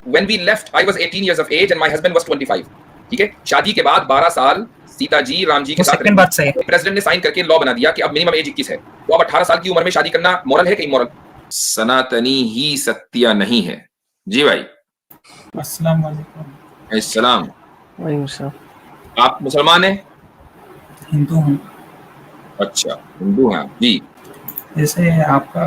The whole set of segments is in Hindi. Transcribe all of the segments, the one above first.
When we left, I was 18 years of age and my husband was 25. ठीक है, शादी के बाद 12 साल सीता जी राम जी के साथ सेकंड बात सही। प्रेसिडेंट ने साइन करके लॉ बना दिया कि अब मिनिमम एज 21 है, तो अब 18 साल की उम्र में शादी करना मॉरल है कि इमोरल? सनातनी ही सत्य नहीं है। जी भाई। अस्सलाम वालेकुम। अस्सलाम। वालेकुम सलाम। आप मुसलमान हैं? हिंदू हूँ। अच्छा, हिंदू हैं जी। जैसे आपका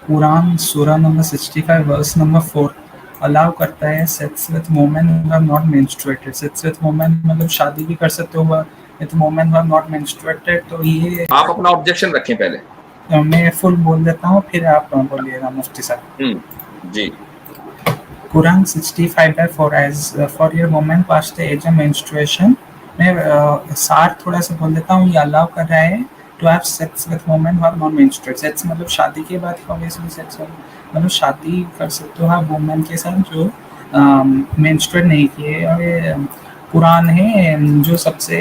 कुरान सूरा नंबर 65 वर्स नंबर 4 अलाउ करता है sex with women who have not menstruated. Sex with women मतलब शादी भी कर सकते हो with women who have not menstruated. तो ये आप अपना ऑब्जेक्शन रखें पहले। मैं फुल बोल देता हूँ, फिर आप बोलिएगा मुफ्ती साहब। जी। Quran 65/4 as for your woman past the age of menstruation। मैं सार थोड़ा सा बोल देता हूँ। ये अलाउ कर रहा है to have sex with women who are not menstruate. Sex मतलब शादी के बाद ऑब्वियसली सेक्स मतलब शादी कर सकते हो आप वुमेन के साथ जो मेंस्ट्रुएट नहीं किए। और ये कुरान है जो सबसे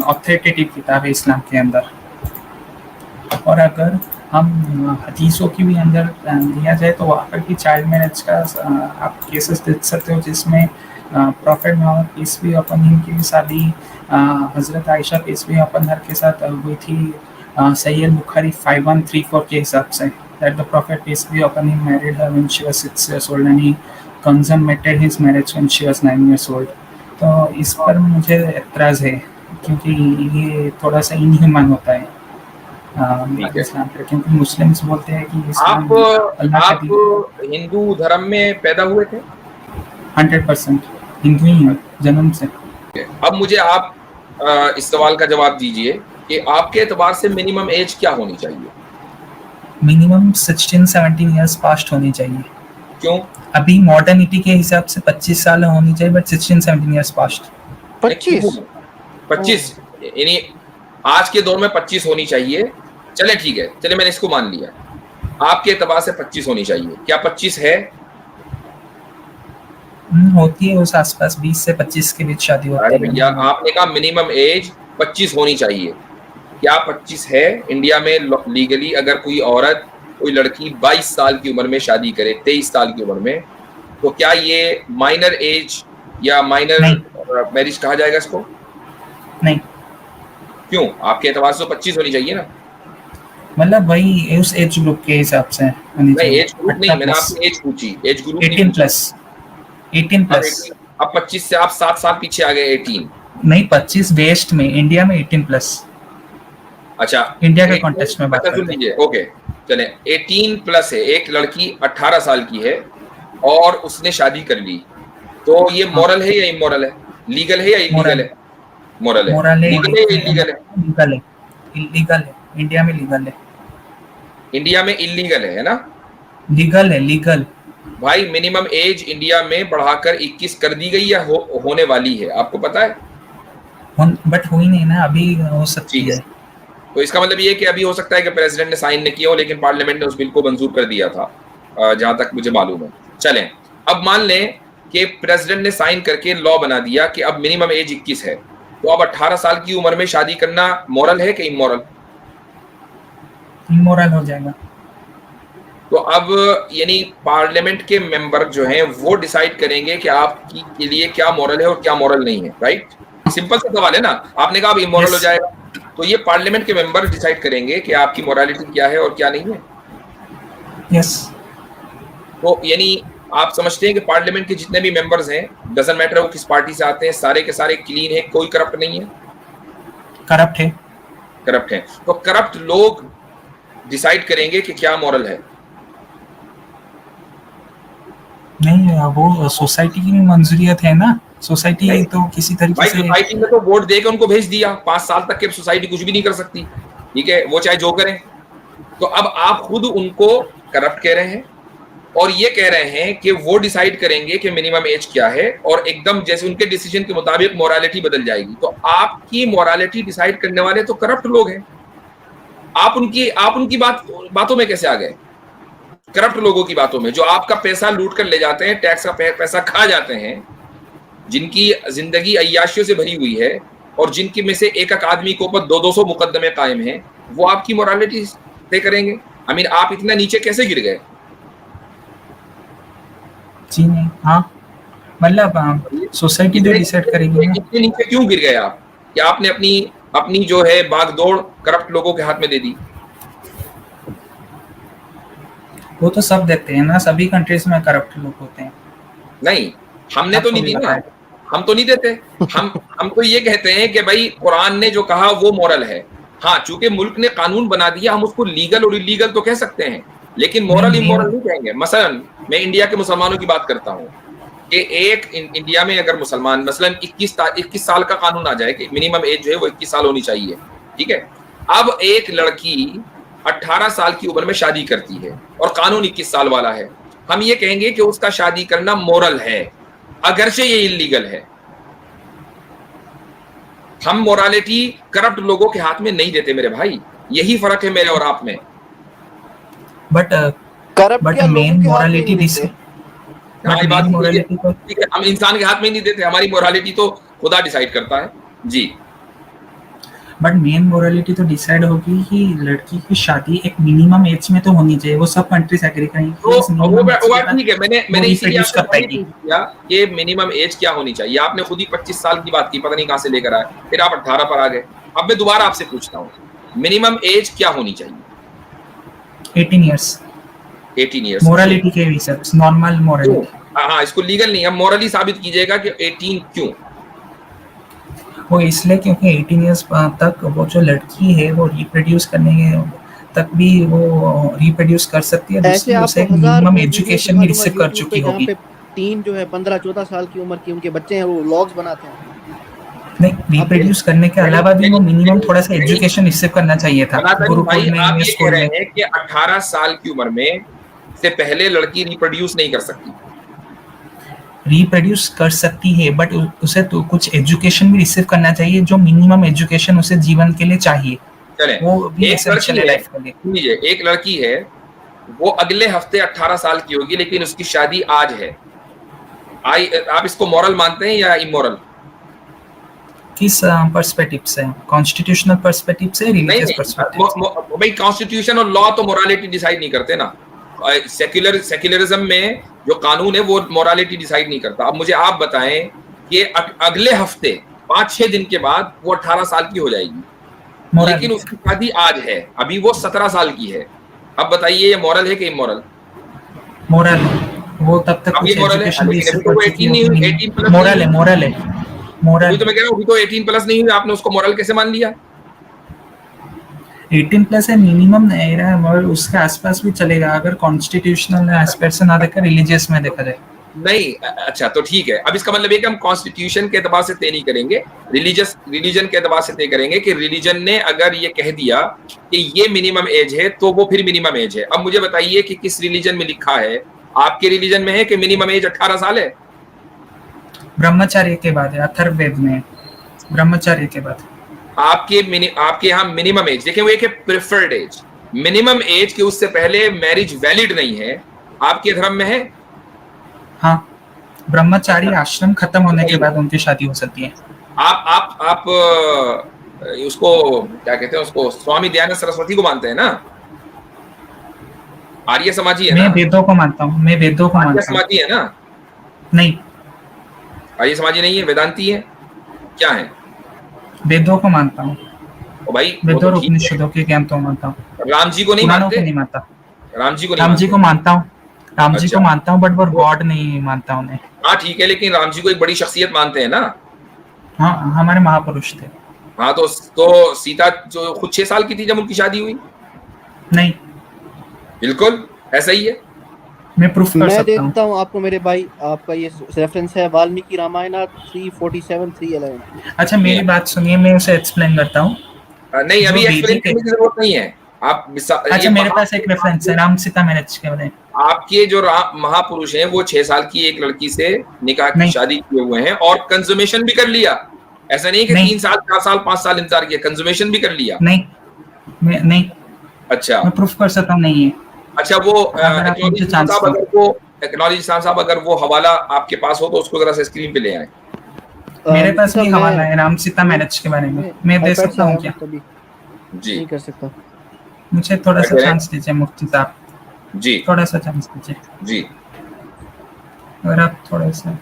ऑथेंटिक किताब है इस्लाम के अंदर। और अगर हम हदीसों की भी अंदर लिया जाए तो वहाँ पर भी चाइल्ड मैरिज का आप केसेस देख सकते हो जिसमें prophet Muhammad peace be upon him की भी शादी हज़रत Aisha peace be upon her के साथ हुई थी। सही बुखारी 5134 के हिसाब से that the prophet peace be upon him married her when she was 6 years old and he consummated his marriage when she was 9 years old। तो इस पर मुझे एतराज़ है क्योंकि ये थोड़ा सा इनह्यूमन होता है इस्लाम पे, क्योंकि मुस्लिम्स बोलते हैं कि इस्लाम आप हिंदू धर्म में पैदा हुए थे? 100% हिंदू ही है जन्म से। अब मुझे आप इस सवाल का जवाब दीजिए कि आपके एतबार से मिनिमम एज क्या होनी चाहिए? मिनिमम 16-17 इयर्स पास्ट होनी चाहिए। क्यों? अभी मॉडर्निटी के हिसाब से 25 साल होनी चाहिए, बट 16-17 इयर्स पास्ट। 25 यानी आज के दौर में 25 होनी चाहिए। चले ठीक है, चले मैंने इसको मान लिया, आपके एतबार से 25 होनी चाहिए। क्या 25 है? होती है उस आसपास 20 से 25 के बीच शादी होती है। भैया आपने कहा मिनिमम एज 25 होनी चाहिए, क्या 25 है? इंडिया में लीगली अगर कोई औरत कोई लड़की 22 साल की उम्र में शादी करे, 23 साल की उम्र में, तो क्या ये माइनर एज या माइनर मैरिज कहा जाएगा इसको? नहीं। क्यों? आपके एतबार से 25 होनी चाहिए ना। मतलब वही उस एज ग्रुप के हिसाब से नहीं, एज ग्रुप नहीं, मैंने आपसे एज पूछी। Age group 18 plus. अब 25 से आप 7 साल पीछे आ गए। 18 नहीं, 25 वेस्ट में, इंडिया में 18 प्लस। अच्छा, इंडिया के कॉन्टेक्स्ट में बात सुन लीजिए। ओके चले, 18 प्लस है, एक लड़की 18 साल की है और उसने शादी कर ली, तो ये मॉरल है या इमोरल है? लीगल है या इलीगल है? मॉरल है। लीगल है या इलीगल है? लीगल है। इलीगल है, इंडिया में लीगल है। इंडिया में इलीगल है ना? लीगल है, लीगल। भाई मिनिमम एज इंडिया में बढ़ाकर 21 कर दी गई या होने वाली है, आपको पता है? बट हुई नहीं ना, अभी हो सकती है। तो इसका मतलब ये कि अभी हो सकता है कि प्रेसिडेंट ने साइन नहीं किया हो, लेकिन पार्लियामेंट ने उस बिल को मंजूर कर दिया था, जहां तक मुझे मालूम है। चलें, अब मान लें कि प्रेसिडेंट ने साइन करके लॉ बना दिया कि अब मिनिमम एज 21 है, तो अब 18 साल की उम्र में शादी करना मॉरल है कि इमोरल? इमोरल हो जाएगा। तो अब यानी पार्लियामेंट के मेंबर जो हैं वो डिसाइड करेंगे कि आपकी के लिए क्या मॉरल है और क्या मॉरल नहीं है, राइट? सिंपल सा सवाल है ना। आपने कहा अब इमोरल हो जाएगा, तो ये पार्लियामेंट के मेंबर डिसाइड करेंगे कि आपकी मोरालिटी क्या है और क्या नहीं है। यस। तो यानी आप समझते हैं कि पार्लियामेंट के जितने भी मेंबर्स हैं, डजंट मैटर वो किस पार्टी से आते हैं, सारे के सारे क्लीन है, कोई करप्ट नहीं है? करप्ट है। करप्ट है। तो करप्ट लोग डिसाइड करेंगे कि क्या मॉरल है। नहीं, वो सोसाइटी की मंजूरियत है ना। सोसाइटी तो किसी तरीके से, सोसाइटी में तो वोट देकर उनको भेज दिया, 5 साल तक के सोसाइटी कुछ भी नहीं कर सकती, ठीक है, वो चाहे जो करें। तो अब आप खुद उनको करप्ट कह रहे हैं और ये कह रहे हैं कि वो डिसाइड करेंगे कि मिनिमम एज क्या है, और एकदम जैसे उनके डिसीजन के मुताबिक मोरालिटी बदल जाएगी। तो आपकी मोरालिटी डिसाइड करने वाले तो करप्ट लोग हैं। आप उनकी बातों में कैसे आ गए? करप्ट लोगों की बातों में, जो आपका पैसा लूट कर ले जाते हैं, टैक्स का पैसा खा जाते हैं, जिनकी जिंदगी अय्याशियों से भरी हुई है और जिनकी में से एक आदमी के ऊपर 200 मुकदमे कायम हैं, वो आपकी मोरालिटी तय करेंगे। आई मीन आप इतना नीचे कैसे गिर गए? जी नहीं, हाँ मतलब सोसाइटी जो डिसाइड करेगी ना। इतने नीचे क्यों गिर गए आप कि आपने अपनी अपनी जो है बागडोर करप्ट लोगों के हाथ में दे दी? वो तो सब देते हैं ना, सभी कंट्रीज में करप्ट लोग होते हैं। नहीं, हमने तो आपको नहीं भी दी पता ना, है। हम तो नहीं देते। हम तो ये कहते हैं कि भाई कुरान ने जो कहा वो मॉरल है। हाँ, चूंकि मुल्क ने कानून बना दिया, हम उसको लीगल और इलीगल तो कह सकते हैं, लेकिन मॉरल इमोरल नहीं कहेंगे। मसलन मैं इंडिया के मुसलमानों की बात करता हूँ कि एक इंडिया में अगर मुसलमान मसलन 21 साल का कानून आ जाए कि मिनिमम एज जो है वो 21 साल होनी चाहिए, ठीक है। अब एक लड़की 18 साल की उम्र में शादी करती है और कानून 21 साल वाला है, हम ये कहेंगे कि उसका शादी करना मोरल है, अगरचे ये इलीगल है। हम मोरालिटी करप्ट लोगों के हाथ में नहीं देते मेरे भाई, यही फर्क है मेरे और आप में। बट मेन मोरालिटी मोरालिटी तो हम इंसान के हाथ में नहीं देते, हमारी मोरालिटी तो खुदा डिसाइड करता है जी। बट मेन मोरालिटी तो डिसाइड होगी कि लड़की की शादी एक मिनिमम एज में तो होनी चाहिए, वो सब कंट्रीज एग्री करेंगी। तो वो बात ठीक है, मैंने इसीलिए रिप्रोड्यूस कर पाएगी। किया कि मिनिमम एज क्या होनी चाहिए। आपने खुद ही 25 साल की बात की, पता नहीं कहां से लेकर आए, फिर आप 18 पर आ गए। अब मैं दोबारा आपसे पूछता हूँ, मिनिमम एज क्या होनी चाहिए? 18 इयर्स। 18 इयर्स मोरालिटी के हिसाब से नॉर्मल मोरालिटी। हाँ, इसको लीगल नहीं, हम मोरली साबित कीजिएगा कि 18 क्यों? वो इसलिए क्योंकि 18 इयर्स तक वो जो लड़की है वो रिप्रोड्यूस करने तक भी वो रिप्रोड्यूस कर सकती है। ऐसे आप उसे मिनिमम एजुकेशन भी रिसीव कर चुकी होगी। टीन जो है 15-14 साल की उम्र की उनके बच्चे हैं, वो व्लॉग्स बनाते हैं। नहीं, रिप्रोड्यूस करने के अलावा भी वो मिनिमम थोड़ा सा एजुकेशन रिसीव करना चाहिए था गुरुकुल में या स्कूल में। कि 18 साल की उम्र में से पहले लड़की रिप्रोड्यूस नहीं कर सकती। रिप्रोड्यूस कर सकती है, बट उसे तो कुछ एजुकेशन भी रिसीव करना चाहिए, जो मिनिमम एजुकेशन उसे जीवन के लिए चाहिए। वो भी एसेंशियल है लाइफ के लिए। एक लड़की है, वो अगले हफ्ते 18 साल की होगी, लेकिन उसकी शादी आज है। आप इसको मॉरल मानते हैं या इमोरल? किस पर्सपेक्टिव से? कॉन्स्टिट्यूशनल पर्सपेक्टिव से, रिलीजियस पर्सपेक्टिव? भाई कॉन्स्टिट्यूशन और लॉ तो मोरालिटी डिसाइड नहीं करते ना। सेक्युलरिज्म में जो कानून है वो मोरालिटी डिसाइड नहीं करता। अब मुझे आप बताएं कि अगले हफ्ते 5-6 दिन के बाद वो 18 साल की हो जाएगी, लेकिन उसकी शादी आज है, अभी वो 17 साल की है। अब बताइए ये मॉरल है कि इमोरल? मोरल। वो तब तक कुछ एजुकेशन भी रिसीव कर चुकी है। मोरल है, मोरल है, मोरल। तो मैं कह रहा हूँ अभी तो 18 प्लस नहीं हुई, आपने उसको मॉरल कैसे मान लिया? 18 प्लस है, मिनिमम नहीं रहा, मगर उसके आसपास भी चलेगा अगर कॉन्स्टिट्यूशनल एस्पेक्ट से ना देखकर रिलीजियस में देखा जाए। नहीं, अच्छा तो ठीक है। अब इसका मतलब है कि हम कॉन्स्टिट्यूशन के एतबार से तय नहीं करेंगे, रिलीजन के एतबार से तय करेंगे कि रिलीजन ने अगर ये कह दिया कि ये मिनिमम एज है तो वो फिर मिनिमम एज है। अब मुझे बताइए कि किस रिलीजन में लिखा है? आपके रिलीजन में है कि मिनिमम एज 18 साल है? ब्रह्मचर्य के बाद है, अथर्ववेद में ब्रह्मचर्य के बाद। आपके यहाँ मिनिमम एज देखें, वो एक है प्रेफर्ड एज, मिनिमम एज के उससे पहले मैरिज वैलिड नहीं है। आपके धर्म में है? हाँ, ब्रह्मचारी आश्रम खत्म होने के बाद उनकी शादी हो सकती है। आप उसको क्या कहते हैं, उसको स्वामी दयानंद सरस्वती को मानते हैं ना? आर्य समाजी है ना? मैं वेदों को मानता हूँ, मैं वेदों को मानता हूँ। समाजी है ना? नहीं, आर्य समाजी नहीं है, वेदांती है। क्या है? वेदों को मानता हूँ भाई, वेदों और उपनिषदों के ज्ञान तो मानता हूँ। राम जी को नहीं मानते? नहीं मानता। राम जी को मानता हूँ, राम जी को मानता हूँ, बट वो गॉड नहीं मानता उन्हें। हाँ ठीक है, लेकिन राम जी को एक बड़ी शख्सियत मानते हैं ना? हाँ, हमारे महापुरुष थे। हाँ, तो सीता जो खुद 6 साल की थी जब उनकी शादी हुई? नहीं, बिल्कुल ऐसा ही है। मैं प्रूफ कर सकता हूं। मैं देता हूं आपको मेरे भाई, आपका ये रेफरेंस है वाल्मीकि रामायण 347-311। अच्छा, मेरी बात सुनिए, मैं उसे एक्सप्लेन करता हूँ। नहीं, अभी एक्सप्लेन करने की जरूरत नहीं है। आप अच्छा, मेरे पास एक रेफरेंस है, राम सीता मैरिज के बारे में। आपके जो महापुरुष हैं वो 6 साल की एक लड़की से निकाह की शादी किए हुए हैं और कंज्यूमेशन भी कर लिया। ऐसा नहीं कि 3 साल 4 साल 5 साल इंतजार किया, कंज्यूमेशन भी कर लिया। नहीं। अच्छा, मैं प्रूफ कर सकता हूँ, नहीं है। अच्छा, वो एक्नॉलेज साहब अगर वो हवाला आपके पास हो तो उसको जरा से स्क्रीन पे ले आए। मेरे पास भी हवाला है राम सीता मैरिज के बारे में, मैं दे सकता हूँ क्या? जी, नहीं कर सकता। मुझे थोड़ा सा चांस दीजिए मुफ्ती साहब जी, थोड़ा सा चांस दीजिए जी। अगर आप थोड़ा सा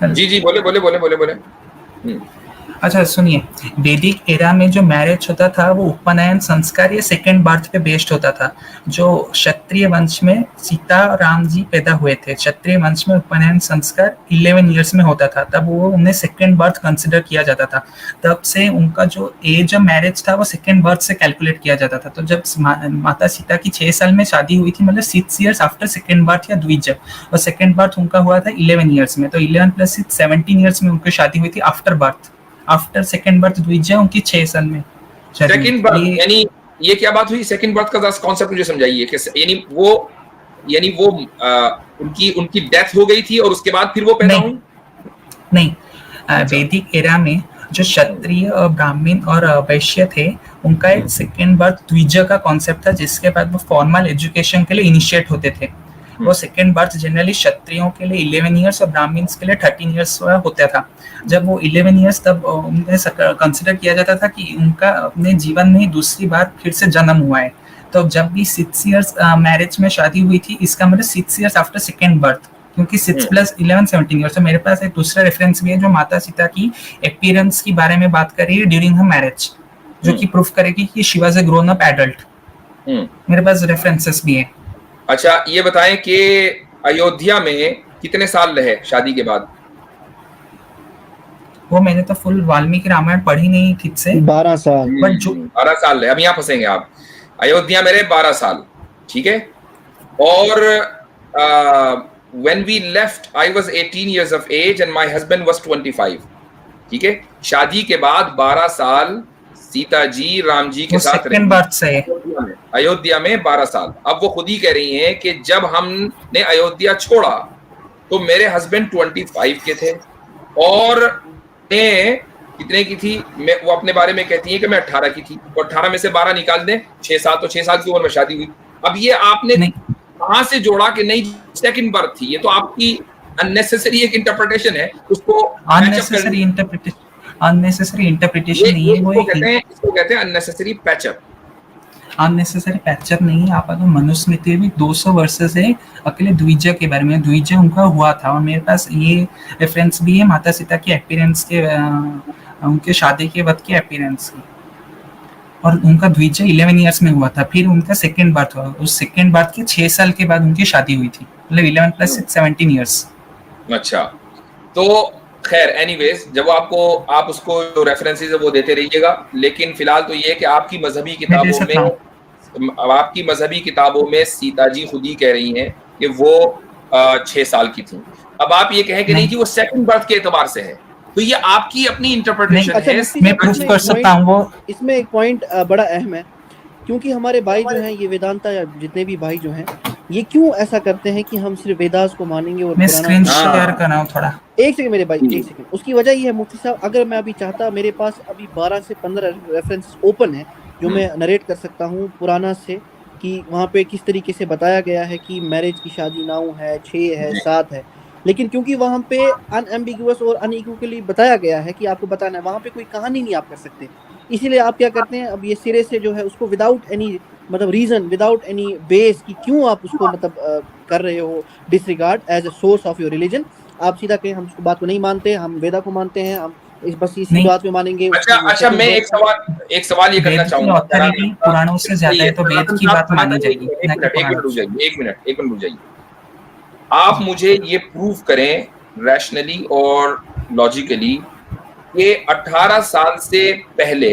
जी जी बोले बोले बोले बोले बोले। अच्छा सुनिए, वैदिक एरा में जो मैरिज होता था वो उपनयन संस्कार या सेकंड बर्थ पे बेस्ड होता था। जो क्षत्रिय वंश में सीता राम जी पैदा हुए थे, क्षत्रिय वंश में उपनयन संस्कार 11 इयर्स में होता था, तब वो उन्हें सेकंड बर्थ कंसिडर किया जाता था। तब से उनका जो एज ऑफ मैरिज था वो सेकंड बर्थ से कैलकुलेट किया जाता था। तो जब माता सीता की 6 साल में शादी हुई थी, मतलब 6 इयर्स आफ्टर सेकंड बर्थ या द्विज, और सेकंड बर्थ उनका हुआ था 11 इयर्स में, तो 11 प्लस 6 17 इयर्स में उनकी शादी हुई थी after birth. After second birth Dwija उनकी 6 साल में सेकंड बर्थ, यानी ये क्या बात हुई? सेकंड बर्थ का कॉन्सेप्ट मुझे समझाइए कि यानी वो उनकी डेथ हो गई थी और उसके बाद फिर वो पैदा हुई? नहीं, वैदिक एरा में जो क्षत्रिय और ब्राह्मण और वैश्य थे, उनका एक सेकंड बर्थ द्विजा का कॉन्सेप्ट था, जिसके बाद वो फॉर्मल एजुकेशन के लिए इनिशिएट होते थे। वो सेकंड बर्थ जनरली क्षत्रियों के लिए 11 इयर्स और ब्राह्मण्स के लिए 13 इयर्स होता था। जब वो 11 इयर्स, तब उन्हें कंसिडर किया जाता था कि उनका अपने जीवन में दूसरी बार फिर से जन्म हुआ है। तो जब भी 6 इयर्स मैरिज में शादी हुई थी, इसका मतलब 6 इयर्स आफ्टर सेकंड बर्थ, क्योंकि 6 प्लस 11 17 इयर्स। तो मेरे पास एक दूसरा रेफरेंस भी है जो माता सीता की अपीयरेंस के बारे में बात कर रही है ड्यूरिंग हर मैरिज, जो कि प्रूफ करेगी कि she was a grown up adult. मेरे पास रेफरेंसेस भी है। अच्छा ये बताएं कि अयोध्या में कितने साल रहे शादी के बाद? वो मैंने तो फुल वाल्मीकि रामायण पढ़ी नहीं ठीक से। 12 साल। बट जो 12 साल रहे। अब यहाँ फंसेंगे आप। अयोध्या में रहे 12 साल, ठीक है। और when we left I was 18 years of age and my husband was 25, ठीक है। शादी के बाद 12 साल सीता जी राम जी के साथ रही अयोध्या में 12 साल। अब वो खुद ही कह रही हैं कि जब हमने अयोध्या छोड़ा तो मेरे हस्बैंड 25 के थे और कितने की थी? वो अपने बारे में कहती है कि मैं 18 की थी, और 18 में से 12 निकाल दें, 6 साल, तो 6 साल की उम्र में शादी हुई। अब ये आपने कहां से जोड़ा कि नहीं सेकंड बर्थ थी? ये तो आपकी अननेसेसरी एक इंटरप्रिटेशन है, उसको अननेसेसरी इंटरप्रिटेशन नहीं है, वो इसको कहते हैं अननेसेसरी पैचअप। अननेसेसरी पैचअप नहीं है। आप अगर मनुस्मृति भी 200 वर्ष से अकेले द्विजा के बारे में, द्विजा उनका हुआ था, और मेरे पास ये रेफरेंस भी है माता सीता की अपीयरेंस के, उनके शादी के वक्त की अपीयरेंस की, और उनका द्विजा 11 इयर्स में हुआ था। फिर उनका सेकंड बर्थ हुआ, उस सेकंड बर्थ के 6 साल के बाद उनकी शादी हुई थी, मतलब 11 प्लस 6 17 इयर्स। अच्छा, तो खैर एनीवेज, जब आप उसको जो रेफरेंसेस है वो देते रहिएगा, लेकिन फिलहाल तो ये है कि आपकी मजहबी किताबों में सीता जी खुद ही कह रही हैं कि वो 6 साल की थी। अब आप ये कहें कि नहीं जी वो सेकंड बर्थ के एतबार से है, तो ये आपकी अपनी इंटरप्रिटेशन है। मैं प्रूफ कर सकता हूं वो। इसमें एक पॉइंट बड़ा अहम है, क्योंकि हमारे भाई जो हैं, ये वेदांता या जितने भी भाई जो हैं, ये क्यों ऐसा करते हैं कि हम सिर्फ वेदास को मानेंगे और मैं स्क्रीन शेयर कर रहा हूं थोड़ा। एक सेकंड मेरे भाई, एक सेकंड। उसकी वजह ये है मुफ्ती साहब, अगर मैं अभी चाहता, मेरे पास अभी 12 से 15 रेफरेंस ओपन है जो मैं नरेट कर सकता हूँ पुराना से, कि वहाँ पे किस तरीके से बताया गया है कि मैरिज की शादी 9 है, 6 है, 7 है। लेकिन क्योंकि वहाँ पे अनएम्बिगुअस और अनइक्वली बताया गया है कि आपको बताना है, वहाँ पे कोई कहानी नहीं आप कर सकते, इसीलिए आप क्या करते हैं, अब ये सिरे से जो है उसको विदाउट एनी मतलब रीजन, विदाउट एनी बेस कि क्यों आप उसको मतलब कर रहे हो disregard as a source of your religion, आप सीधा कहें हम उसको बात को नहीं मानते, हम वेदा को मानते हैं, हम बस इसी बात में मानेंगे। अच्छा मैं एक सवाल ये करना चाहूंगा, पुराणों से ज्यादा है तो वेद की बात मानी जाएगी। एक मिनट रुक जाइए। आप मुझे ये प्रूव करें रैशनली और लॉजिकली कि 18 साल से पहले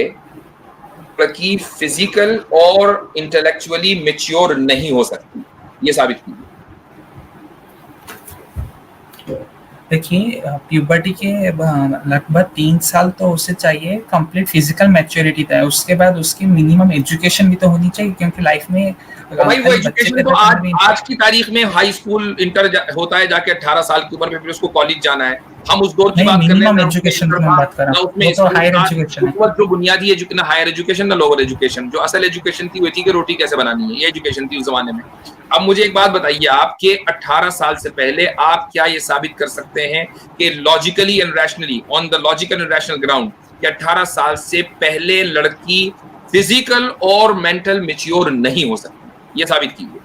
की फिजिकल और इंटेलेक्चुअली मैच्योर नहीं हो सकती, ये साबित कीजिए। देखिए, प्यूबर्टी के लगभग 3 साल तो उसे चाहिए कंप्लीट फिजिकल मैच्योरिटी था, उसके बाद उसकी मिनिमम एजुकेशन भी तो होनी चाहिए, क्योंकि लाइफ में भाई वो एजुकेशन तो आज की तारीख में हाई स्कूल इंटर होता है जाके 18 साल की उम्र में, फिर उसको कॉलेज जाना है। हम उस दौर की बात कर रहे हैं, एजुकेशन की बात कर रहा हूं, वो तो हायर एजुकेशन है, जो बुनियादी एजुकेशन, हायर एजुकेशन ना लोअर एजुकेशन। जो असल एजुकेशन थी वो थी कि रोटी कैसे बनानी है, ये एजुकेशन थी उस जमाने में। अब मुझे एक बात बताइए, आपके 18 साल से पहले आप क्या ये साबित कर सकते हैं कि logically and rationally, on the logical and rational ground, कि 18 साल से पहले लड़की फिजिकल और मेंटल मैच्योर नहीं हो सकती? ये साबित कीजिए।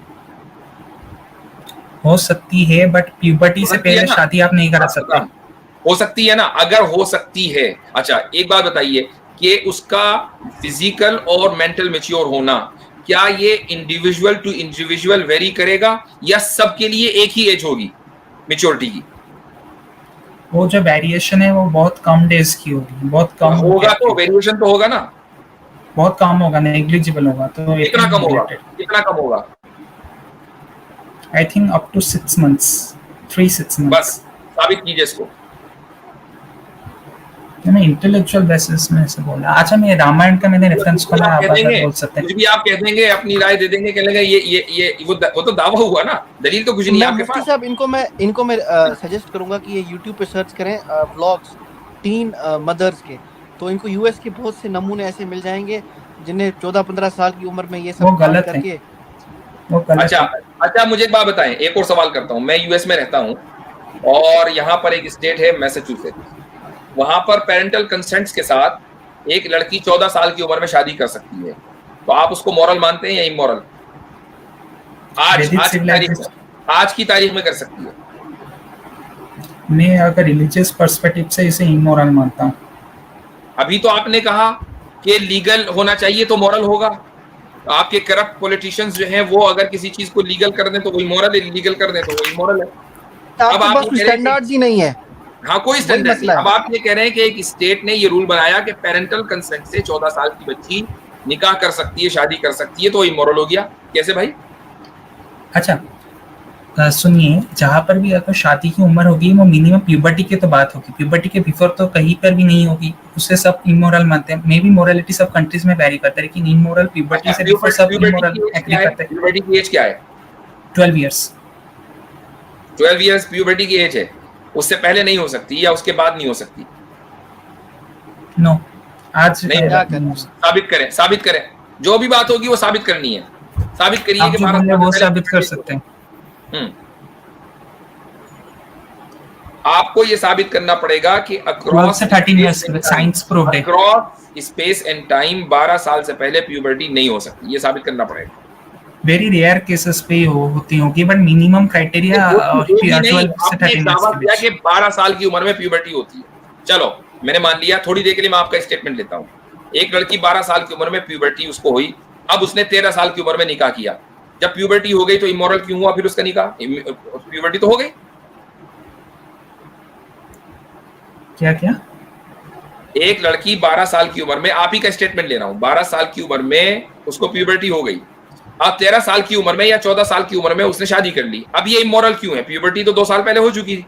हो सकती है, बट प्यूबर्टी से पहले शादी आप नहीं करा सकते। हो सकती है ना, अगर हो सकती है। अच्छा एक बात बताइए कि उसका फिजिकल और मेंटल मैच्योर होना, क्या ये इंडिविजुअल टू इंडिविजुअल वेरी करेगा या सबके लिए एक ही एज होगी मैच्योरिटी की? वो जो वेरिएशन है वो बहुत कम डेज की होगी, बहुत कम होगा। तो वेरिएशन तो होगा ना, बहुत कम होगा, नेग्लिजिबल होगा। तो कितना कम होगा? कितना कम होगा? I think up to 6 months, 3-6 months। बस साबित कीजिए इसको। मैंने इंटेलेक्चुअल बेसिस में से बोला। अच्छा मैं रामायण का मैंने रेफरेंस को ना आप बोल सकते हैं, कुछ भी आप कह देंगे, अपनी राय दे देंगे, कह लेंगे ये वो तो दावा हुआ ना, दलील तो कुछ नहीं है आपके पास। मुफ्ती साहब इनको मैं सजेस्ट करूंगा कि ये YouTube पे सर्च करें व्लॉग्स टीन मदर्स के, तो इनको यूएस के बहुत से नमूने ऐसे मिल जाएंगे जिन्हें 14-15 साल की उम्र में ये सब वो गलत है, वो गलत है। अच्छा मुझे एक बात बताएं, एक और सवाल करता हूं। मैं यूएस में रहता हूं और यहाँ पर एक स्टेट है मैसाचुसेट्स, वहां पर पेरेंटल कंसेंट्स के साथ एक लड़की 14 साल की उम्र में शादी कर सकती है, तो आप उसको मॉरल मानते हैं या इमोरल? आज की तारीख में कर सकती है। मैं अगर रिलीजियस पर्सपेक्टिव से इसे इमोरल मानता हूं। अभी तो आपने कहा कि लीगल होना चाहिए तो मॉरल होगा। आपके करप्ट पॉलिटिशियंस जो हैं वो अगर किसी चीज को लीगल कर दें तो वो इमोरल है, लीगल कर दें तो वो इमोरल है। अब आप स्टैंडर्ड्स ही नहीं है। हाँ कोई स्टैंडर्ड नहीं। अब आप ये कह रहे हैं कि एक स्टेट ने ये रूल बनाया कि पेरेंटल कंसेंट से 14 साल की बच्ची निकाह कर सकती है, शादी कर सकती है, तो इमोरल हो गया। कैसे भाई? अच्छा सुनिए, जहाँ पर भी अगर शादी की उम्र होगी वो मिनिमम प्यूबर्टी की तो बात होगी, प्यूबर्टी के बिफोर तो कहीं पर भी नहीं होगी, उससे सब इमोरल मानते हैं। मे बी मोरालिटी सब कंट्रीज में वैरी करता है, लेकिन इमोरल प्यूबर्टी से बिफोर सब इमोरल एग्री करते हैं। प्यूबर्टी की एज क्या है? 12 years। 12 years प्यूबर्टी की एज है, उससे पहले नहीं हो सकती या उसके बाद नहीं हो सकती? नो, आज नहीं। साबित करें, जो भी बात होगी वो साबित करनी है। साबित करिए कि वो साबित कर सकते हैं। आपको ये साबित करना पड़ेगा कि अक्रॉस 13 years साइंस प्रूव्ड है, अक्रॉस स्पेस एंड टाइम 12 साल से पहले प्यूबर्टी नहीं हो सकती, ये साबित करना पड़ेगा। वेरी रेयर केसेस पे होती होगी, बट मिनिमम क्राइटेरिया 12 से 13 years के बीच। 12 साल की उम्र में प्यूबर्टी होती है। चलो मैंने मान लिया, थोड़ी देर के लिए मैं आपका स्टेटमेंट लेता हूँ। एक लड़की 12 साल की उम्र में प्यूबर्टी उसको हुई, अब उसने 13 साल की उम्र में निकाह किया। जब प्यूबर्टी हो गई तो इमोरल क्यों हुआ फिर उसका निकाह? प्यूबर्टी तो हो गई। क्या क्या? एक लड़की 12 साल की उम्र में, आप ही का स्टेटमेंट ले रहा हूं, 12 साल की उम्र में उसको प्यूबर्टी हो गई। अब 13 साल की उम्र में या 14 साल की उम्र में उसने शादी कर ली, अब ये इमोरल क्यों है? प्यूबर्टी तो 2 साल पहले हो चुकी थी।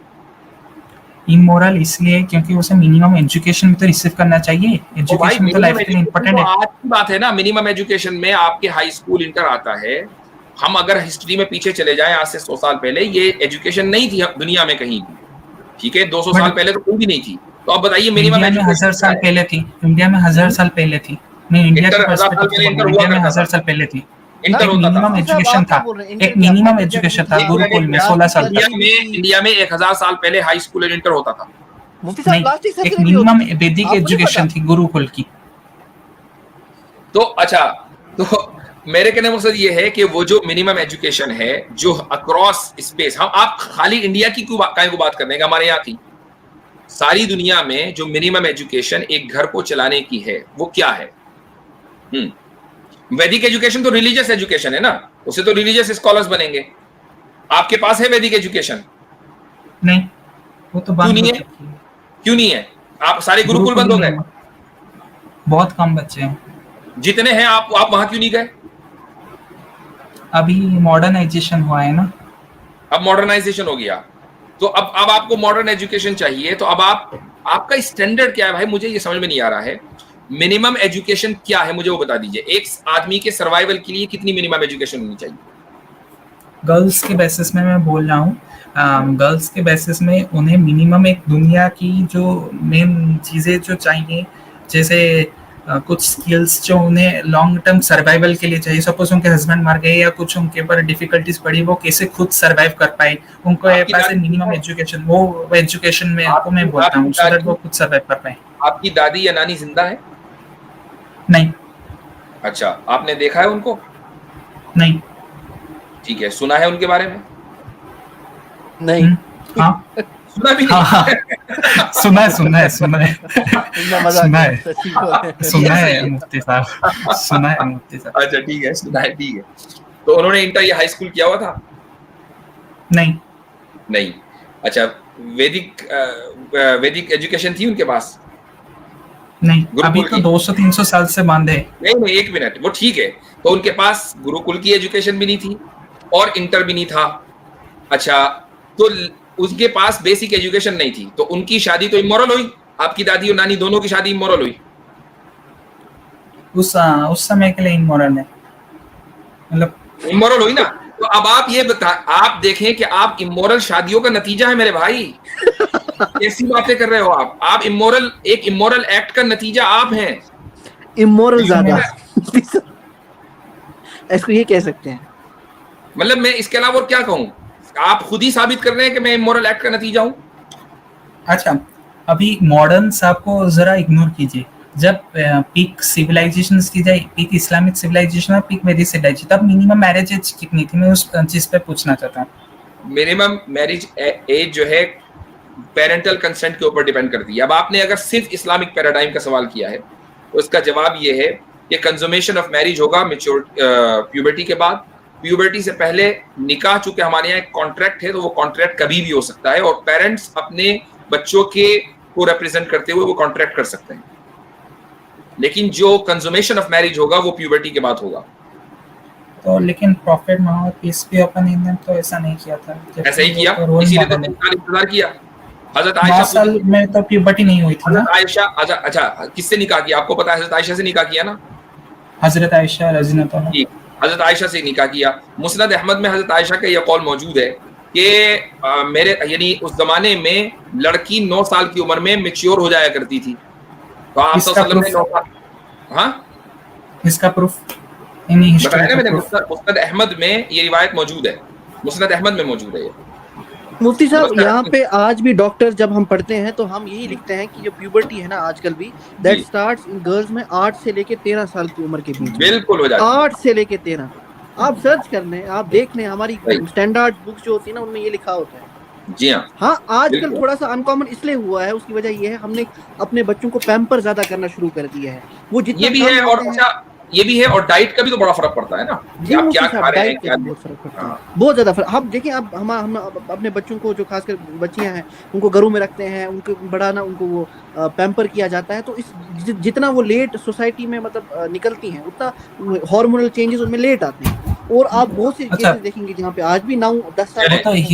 इमोरल इसलिए क्योंकि उसे मिनिमम एजुकेशन में तो रिसीव करना चाहिए। एजुकेशन तो लाइफ के लिए इंपॉर्टेंट है। आज की बात है ना, मिनिमम एजुकेशन में आपके हाई स्कूल इंटर आता है। हम अगर हिस्ट्री में पीछे चले जाएं आज से 100 साल पहले, ये एजुकेशन नहीं थी दुनिया में कहीं भी, ठीक है? 200 साल पहले तो कोई भी नहीं थी। तो अब बताइए मिनिमम एजुकेशन 1000 साल पहले थी, इंडिया में 1000 साल पहले थी। मैं इंडिया के पर्सपेक्टिव से इंडिया में 1000 साल पहले थी। इंटर होता था, मिनिमम एजुकेशन था, एक मिनिमम एजुकेशन था गुरुकुल में 16 साल तक। इंडिया में 1000 साल पहले हाई स्कूल और इंटर होता था। एक मिनिमम वैदिक एजुकेशन थी गुरुकुल की। तो अच्छा, तो मेरे कहने का मकसद ये है कि वो जो मिनिमम एजुकेशन है जो अक्रॉस स्पेस, हम आप खाली इंडिया की को बात करने का, हमारे यहाँ की सारी दुनिया में जो मिनिमम एजुकेशन एक घर को चलाने की है वो क्या है? वैदिक एजुकेशन तो रिलीजियस एजुकेशन है ना, उससे तो रिलीजियस स्कॉलर्स बनेंगे। आपके पास है वैदिक एजुकेशन? नहीं, वो तो बंद हो चुकी है। क्यों नहीं है? आप सारे गुरुकुल बंद हो गए? बहुत कम बच्चे हैं। जितने हैं आप वहां क्यों नहीं गए? अभी मॉडर्नाइजेशन हुआ है ना, अब मॉडर्नाइजेशन हो गया, तो अब आपको मॉडर्न एजुकेशन चाहिए, तो अब आपका स्टैंडर्ड क्या है भाई? मुझे ये समझ में नहीं आ रहा है। मिनिमम एजुकेशन क्या है मुझे वो बता दीजिए। एक आदमी के सर्वाइवल के लिए कितनी मिनिमम एजुकेशन होनी चाहिए? गर्ल्स के बेसिस में मैं बोल रहा हूँ, गर्ल्स के बेसिस में उन्हें मिनिमम एक दुनिया की जो मेन चीज़ें जो चाहिए, जैसे कुछ स्किल्स जो उन्हें लॉन्ग टर्म सर्वाइवल के लिए चाहिए। सपोज उनके हस्बैंड मर गए या कुछ उनके ऊपर डिफिकल्टीज पड़ी, वो कैसे खुद सर्वाइव कर पाए, उनको पास मिनिमम एजुकेशन, वो एजुकेशन में आपको मैं बोलता हूँ, सो दैट वो खुद सर्वाइव कर पाए। आपकी दादी या नानी जिंदा है? नहीं। अच्छा, आपने देखा है उनको? नहीं। ठीक है, सुना है उनके बारे में? नहीं हाँ सुना भी हाँ नहीं? हाँ सुना है इतना मजाक सुना है, है सच्ची बोल रहे हैं। सुना सही है है। मुफ्ती साहब, सुना है मुफ्ती साहब। अच्छा ठीक है, सुना है, ठीक है। तो उन्होंने इंटर या हाई स्कूल किया हुआ था? नहीं नहीं। अच्छा, वैदिक एजुकेशन थी उनके पास? नहीं, अभी गुरुकुल तो की? 200-300 साल से बंद है। नहीं, एक मिनट, वो ठीक है। तो उनके पास गुरुकुल की एजुकेशन भी नहीं थी और इंटर भी नहीं था। अच्छा, तो उनके पास बेसिक एजुकेशन नहीं थी, तो उनकी शादी तो इमोरल हुई। आपकी दादी और नानी दोनों की शादी इमोरल हुई। उस समय के लिए इमोरल है, मतलब इमोरल हुई ना। तो अब आप ये बता, आप देखें कि आप इमोरल शादियों का नतीजा है मेरे भाई। कैसी बातें कर रहे हो आप इमोरल, एक इमोरल एक्ट का नतीजा आप हैं। इमोरल ज्यादा इसको ये कह सकते हैं। मतलब मैं इसके अलावा और क्या कहूं? आप खुद ही साबित कर रहे हैं कि मैं इमोरल एक्ट का नतीजा हूं। अच्छा, अभी मॉडर्न आपको जरा इग्नोर कीजिए। जब पीक सिविलाइजेशन की जाए, पीक इस्लामिक सिविलाइजेशन और पीक वैदिक सिविलाइजेशन, तब मिनिमम मैरिज एज कितनी थी? मैं उस चीज पे पूछना चाहता हूँ। मिनिमम मैरिज एज जो है पेरेंटल कंसेंट के ऊपर डिपेंड करती है। अब आपने अगर सिर्फ इस्लामिक पैराडाइम का सवाल किया है तो इसका जवाब ये है कि कंज्यूमेशन ऑफ मैरिज होगा प्यूबर्टी के बाद। प्यूबर्टी से पहले निकाह, चूंकि हमारे यहाँ एक कॉन्ट्रैक्ट है, तो वो कॉन्ट्रैक्ट कभी भी हो सकता है और पेरेंट्स अपने बच्चों के को रिप्रेजेंट करते हुए वो कॉन्ट्रैक्ट कर सकते हैं। लेकिन जो कंज्यूमेशन ऑफ मैरिज होगा वो प्यूबर्टी के बाद होगा। तो लेकिन prophet Muhammad peace be upon him तो ऐसा नहीं किया था। ऐसा ही किया, रोल इसीलिए तो मॉडल 3 साल इंतजार किया। हजरत 9 आयशा साल में तो प्यूबर्टी नहीं हुई थी ना। हजरत आयशा, अच्छा किससे निकाह किया? आपको पता है, हजरत आयशा से निकाह किया ना। हजरत आयशा रज़ी अल्लाह अन्हा। हजरत आयशा से निकाह किया। मुस्नद अहमद में हजरत आयशा का यह कौल मौजूद है कि मेरे यानी उस जमाने में लड़की 9 साल की उम्र में मैच्योर हो जाया करती थी। तो आप इसका सल्लल्लाहु अलैहि प्रूफ? वसल्लम, हाँ इसका प्रूफ इन हिस्ट्री बताया ना का मैंने, प्रूफ। मुस्नद अहमद में ये रिवायत मौजूद है। मुस्नद अहमद में मौजूद है ये। मुफ्ती साहब, मुस्नद यहाँ अहमद- पे आज भी डॉक्टर जब हम पढ़ते हैं तो हम यही लिखते हैं कि जो प्यूबर्टी है ना आजकल भी, दैट जी, स्टार्ट्स इन गर्ल्स में 8 से लेके 13 साल की उम्र के बीच में। बिल्कुल हो जाती है। 8 से लेके 13, आप सर्च कर लें, आप देख लें, हमारी सही। स्टैंडर्ड बुक्स जो होती है ना उनमें ये लिखा होता है। जी हाँ, हाँ, आजकल बिल्कुल। थोड़ा सा अनकॉमन इसलिए हुआ है, उसकी वजह ये है हमने अपने बच्चों को पैम्पर ज्यादा करना शुरू कर दिया है। वो जितना ये भी कम है और करते हैं, अच्छा ये भी है, और डाइट का भी तो बड़ा फर्क पड़ता है ना कि जी आप मुफ्ती क्या साहब, खा रहे हैं, डाइट का क्या भी बहुत फर्क पड़ता है, हाँ, बहुत ज्यादा फर्क। हम देखिए, अब हम अपने बच्चों को, जो खासकर बच्चियां हैं, उनको घरों में रखते हैं, उनको बड़ा ना, उनको वो पैम्पर किया जाता है। तो इस जितना वो लेट सोसाइटी में मतलब निकलती हैं, उतना हार्मोनल चेंजेस उनमें लेट आते हैं। और आप बहुत से अच्छा। केसेस देखेंगे जहाँ पे आज भी 9-10 साल वो के तो बच्चे हैं।